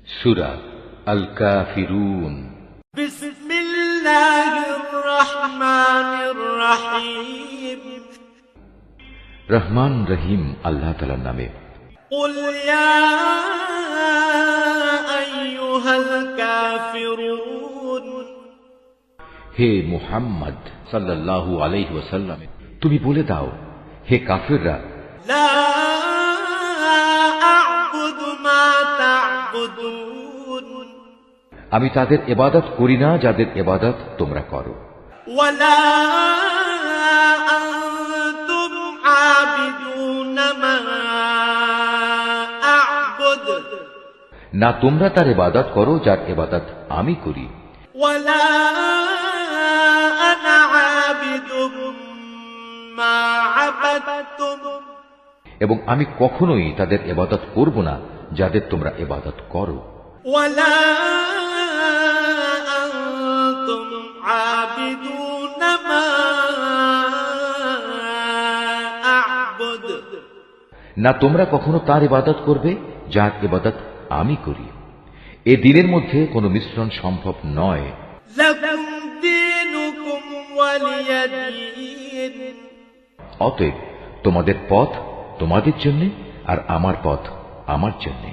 সূরা আল কাফিরুন। বিসমিল্লাহির রহমানির রহিম। রহমান রহিম আল্লাহ তাআলার নামে। কুল ইয়া আইয়ুহাল কাফিরুন। হে মুহাম্মদ সাল্লাল্লাহু আলাইহি ওয়াসাল্লাম, তুমি বলে দাও, হে কাফিররা, লা আ'বুদু মা তা'বুদুন। আমি তাদের ইবাদত করি না যাদের ইবাদত তোমরা করো। ওয়ালা আনতুম আবিদুনা মা আ'বুদ। না তোমরা তার ইবাদত করো যার ইবাদত আমি করি। ওয়ালা আনা আবিদুম মা আবাদতুম। এবং আমি কখনোই তাদের ইবাদত করব না যাদের তোমরা ইবাদত করো। ওয়ালা আনতুম আবিদুনা মা আ'বুদ। না তোমরা কখনো তার ইবাদত করবে যার ইবাদত আমি করি। এ দিনের মধ্যে কোনো মিশ্রণ সম্ভব নয়। লাকুম দীনুকুম ওয়ালিয়া দীন। অতএব তোমাদের পথ তোমাদের জন্য, আর আমার পথ আমার জন্য।